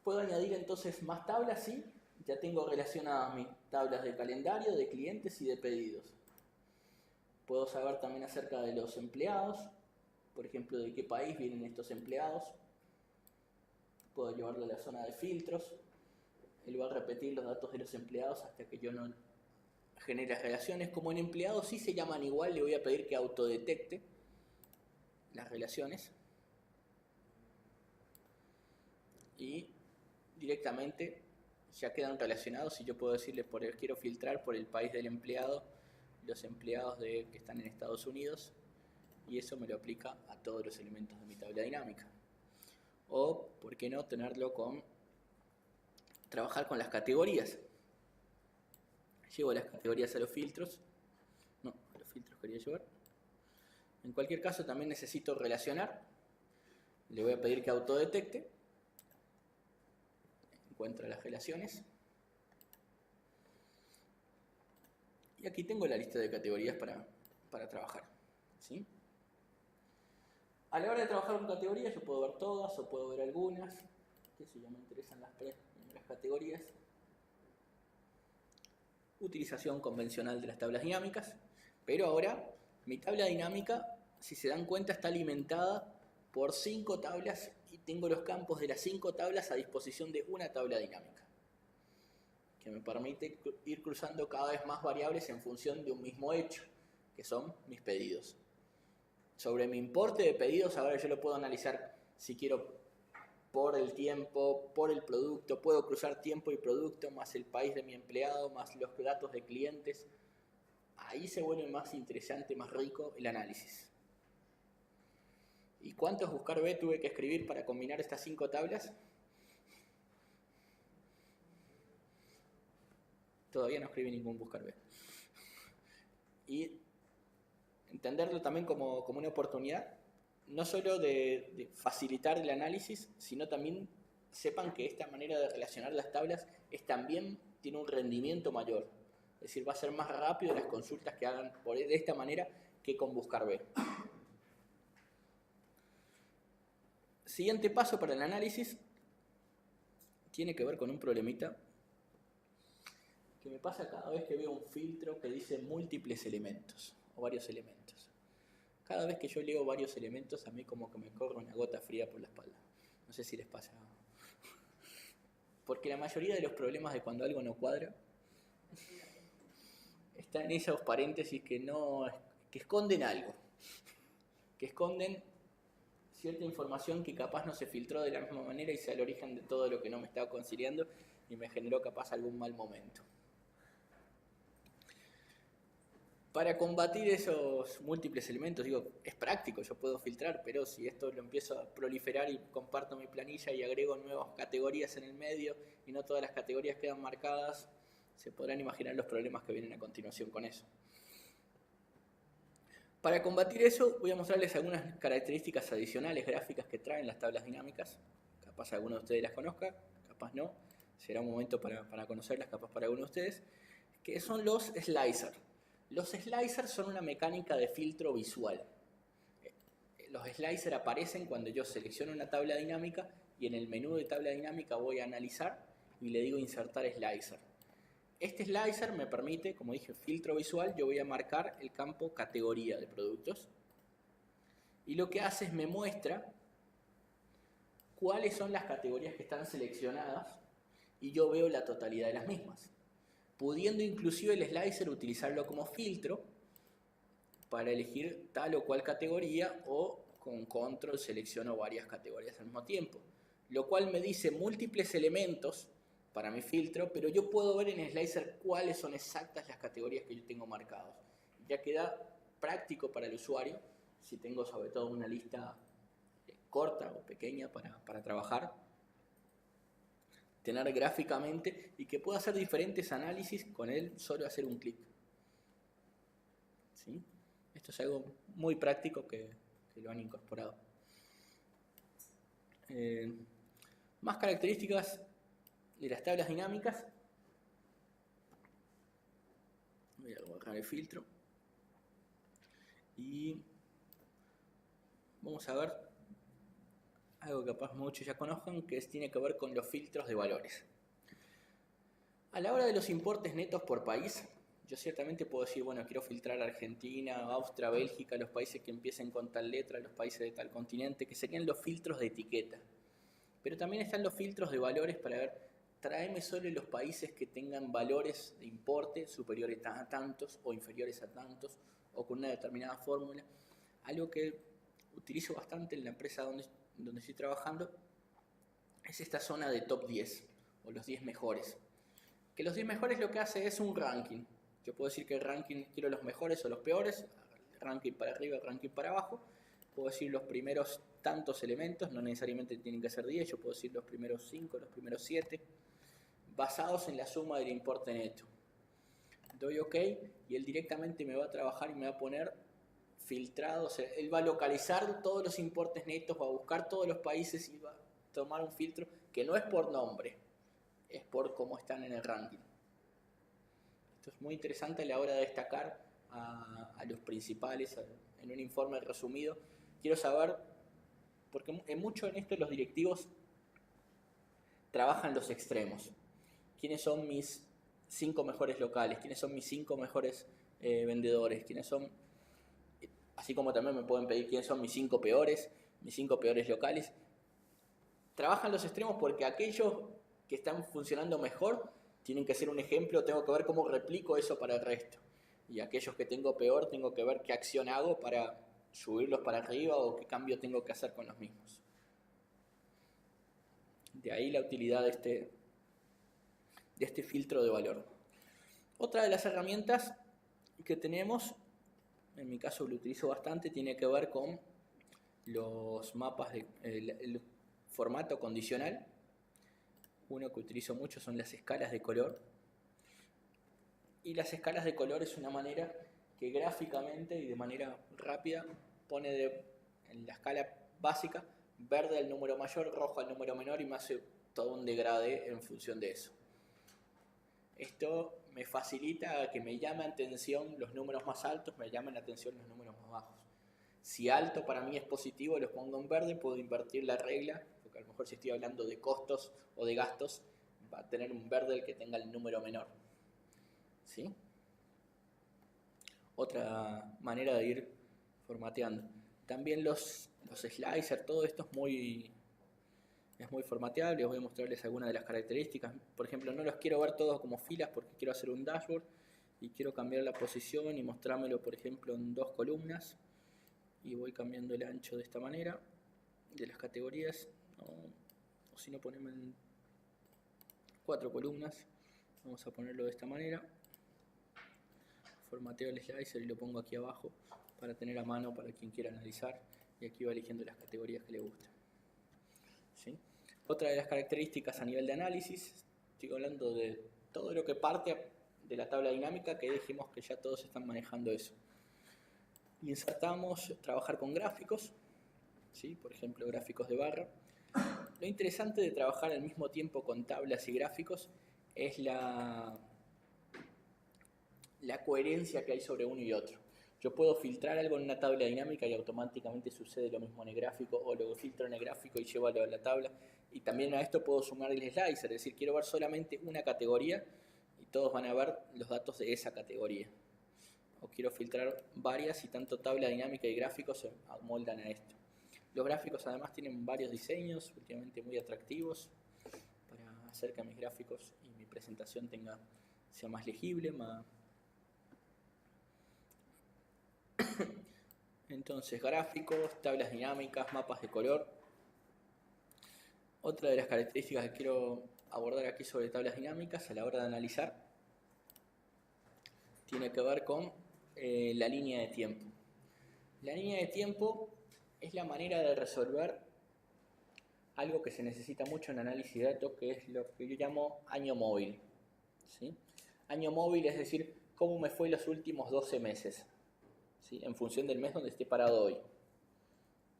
Puedo añadir entonces más tablas, sí. Ya tengo relacionadas mis tablas de calendario, de clientes y de pedidos. Puedo saber también acerca de los empleados, por ejemplo, de qué país vienen estos empleados. Puedo llevarlo a la zona de filtros. Él va a repetir los datos de los empleados hasta que yo no genere relaciones. Como en empleados sí se llaman igual, le voy a pedir que autodetecte las relaciones. Y directamente ya quedan relacionados y yo puedo decirle, quiero filtrar por el país del empleado los empleados que están en Estados Unidos, y eso me lo aplica a todos los elementos de mi tabla dinámica. O, ¿por qué no tenerlo trabajar con las categorías? Llevo las categorías a los filtros. No, a los filtros quería llevar. En cualquier caso también necesito relacionar. Le voy a pedir que autodetecte. Encuentra las relaciones. Y aquí tengo la lista de categorías para trabajar, ¿sí? A la hora de trabajar con categorías yo puedo ver todas o puedo ver algunas. Que si ya me interesan las primeras categorías. Utilización convencional de las tablas dinámicas. Pero ahora mi tabla dinámica, si se dan cuenta, está alimentada por 5 tablas y tengo los campos de las 5 tablas a disposición de una tabla dinámica, que me permite ir cruzando cada vez más variables en función de un mismo hecho, que son mis pedidos. Sobre mi importe de pedidos, ahora yo lo puedo analizar si quiero por el tiempo, por el producto, puedo cruzar tiempo y producto, más el país de mi empleado, más los datos de clientes. Ahí se vuelve más interesante, más rico el análisis. ¿Y cuántos buscar B tuve que escribir para combinar estas 5 tablas? Todavía no escribí ningún buscar B. Y entenderlo también como una oportunidad, no solo de facilitar el análisis, sino también sepan que esta manera de relacionar las tablas también tiene un rendimiento mayor. Es decir, va a ser más rápido las consultas que hagan de esta manera que con buscar B. Siguiente paso para el análisis tiene que ver con un problemita que me pasa cada vez que veo un filtro que dice múltiples elementos o varios elementos. Cada vez que yo leo varios elementos, a mí como que me corre una gota fría por la espalda. No sé si les pasa. Porque la mayoría de los problemas de cuando algo no cuadra están en esos paréntesis que esconden algo. Que esconden cierta información que capaz no se filtró de la misma manera y sea el origen de todo lo que no me estaba conciliando y me generó capaz algún mal momento. Para combatir esos múltiples elementos, es práctico, yo puedo filtrar, pero si esto lo empiezo a proliferar y comparto mi planilla y agrego nuevas categorías en el medio y no todas las categorías quedan marcadas, se podrán imaginar los problemas que vienen a continuación con eso. Para combatir eso, voy a mostrarles algunas características adicionales gráficas que traen las tablas dinámicas. Capaz alguno de ustedes las conozca, capaz no. Será un momento para conocerlas, capaz para alguno de ustedes. Que son los slicers. Los slicers son una mecánica de filtro visual. Los slicers aparecen cuando yo selecciono una tabla dinámica y en el menú de tabla dinámica voy a analizar y le digo insertar slicer. Este slicer me permite, como dije, filtro visual, yo voy a marcar el campo categoría de productos. Y lo que hace es me muestra cuáles son las categorías que están seleccionadas y yo veo la totalidad de las mismas. Pudiendo inclusive el slicer utilizarlo como filtro para elegir tal o cual categoría o con control selecciono varias categorías al mismo tiempo. Lo cual me dice múltiples elementos para mi filtro, pero yo puedo ver en el slicer cuáles son exactas las categorías que yo tengo marcadas. Ya queda práctico para el usuario, si tengo sobre todo una lista corta o pequeña para trabajar, tener gráficamente y que pueda hacer diferentes análisis con él solo hacer un clic. ¿Sí? Esto es algo muy práctico que lo han incorporado. Más características de las tablas dinámicas. Voy a bajar el filtro. Y vamos a ver algo que capaz muchos ya conozcan, tiene que ver con los filtros de valores. A la hora de los importes netos por país, yo ciertamente puedo decir, bueno, quiero filtrar Argentina, Austria, Bélgica, los países que empiecen con tal letra, los países de tal continente, que serían los filtros de etiqueta. Pero también están los filtros de valores para ver, tráeme solo los países que tengan valores de importe superiores a tantos o inferiores a tantos, o con una determinada fórmula. Algo que utilizo bastante en la empresa donde estoy trabajando es esta zona de top 10, o los 10 mejores. Que los 10 mejores lo que hace es un ranking. Yo puedo decir que el ranking quiero los mejores o los peores, ranking para arriba, ranking para abajo. Puedo decir los primeros tantos elementos, no necesariamente tienen que ser 10, yo puedo decir los primeros 5, los primeros 7, basados en la suma del importe neto. Doy OK y él directamente me va a trabajar y me va a poner filtrado, o sea, él va a localizar todos los importes netos, va a buscar todos los países y va a tomar un filtro que no es por nombre, es por cómo están en el ranking. Esto es muy interesante a la hora de destacar a los principales en un informe resumido. Quiero saber, porque mucho en esto los directivos trabajan los extremos. ¿Quiénes son mis 5 mejores locales? ¿Quiénes son mis 5 mejores vendedores? ¿Quiénes son, así como también me pueden pedir quiénes son mis 5 peores locales? Trabajan los extremos porque aquellos que están funcionando mejor tienen que ser un ejemplo, tengo que ver cómo replico eso para el resto. Y aquellos que tengo peor, tengo que ver qué acción hago para subirlos para arriba o qué cambio tengo que hacer con los mismos. De ahí la utilidad de este filtro de valor. Otra de las herramientas que tenemos, en mi caso lo utilizo bastante, tiene que ver con los mapas, el formato condicional. Uno que utilizo mucho son las escalas de color. Y las escalas de color es una manera que gráficamente y de manera rápida pone en la escala básica verde al número mayor, rojo al número menor y me hace todo un degradé en función de eso. Esto me facilita que me llame atención los números más altos, me llamen atención los números más bajos. Si alto para mí es positivo, los pongo en verde, puedo invertir la regla, porque a lo mejor si estoy hablando de costos o de gastos, va a tener un verde el que tenga el número menor. ¿Sí? Otra manera de ir formateando. También los slicers, todo esto es muy formateable. Voy a mostrarles algunas de las características. Por ejemplo, no los quiero ver todos como filas porque quiero hacer un dashboard y quiero cambiar la posición y mostrármelo, por ejemplo, en 2 columnas. Y voy cambiando el ancho de esta manera, de las categorías, o si no, ponemos en 4 columnas. Vamos a ponerlo de esta manera. Formateo el slicer y lo pongo aquí abajo para tener a mano para quien quiera analizar, y aquí va eligiendo las categorías que le gustan. ¿Sí? Otra de las características a nivel de análisis, estoy hablando de todo lo que parte de la tabla dinámica, que dijimos que ya todos están manejando eso. Insertamos trabajar con gráficos, ¿sí? Por ejemplo gráficos de barra. Lo interesante de trabajar al mismo tiempo con tablas y gráficos es la coherencia que hay sobre uno y otro. Yo puedo filtrar algo en una tabla dinámica y automáticamente sucede lo mismo en el gráfico, o lo filtro en el gráfico y llevo a la tabla. Y también a esto puedo sumar el slicer, es decir, quiero ver solamente una categoría y todos van a ver los datos de esa categoría. O quiero filtrar varias y tanto tabla dinámica y gráficos se amoldan a esto. Los gráficos además tienen varios diseños últimamente muy atractivos para hacer que mis gráficos y mi presentación sea más legible, Entonces, gráficos, tablas dinámicas, mapas de color. Otra de las características que quiero abordar aquí sobre tablas dinámicas a la hora de analizar tiene que ver con la línea de tiempo. La línea de tiempo es la manera de resolver algo que se necesita mucho en análisis de datos, que es lo que yo llamo año móvil. ¿Sí? Año móvil es decir, cómo me fue los últimos 12 meses. ¿Sí? En función del mes donde esté parado hoy.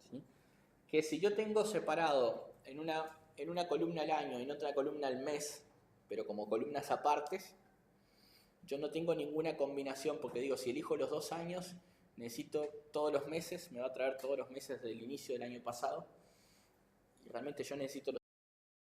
¿Sí? Que si yo tengo separado en una columna al año y en otra columna al mes, pero como columnas apartes, yo no tengo ninguna combinación, porque digo, si elijo los 2 años, necesito todos los meses, me va a traer todos los meses del inicio del año pasado, realmente yo necesito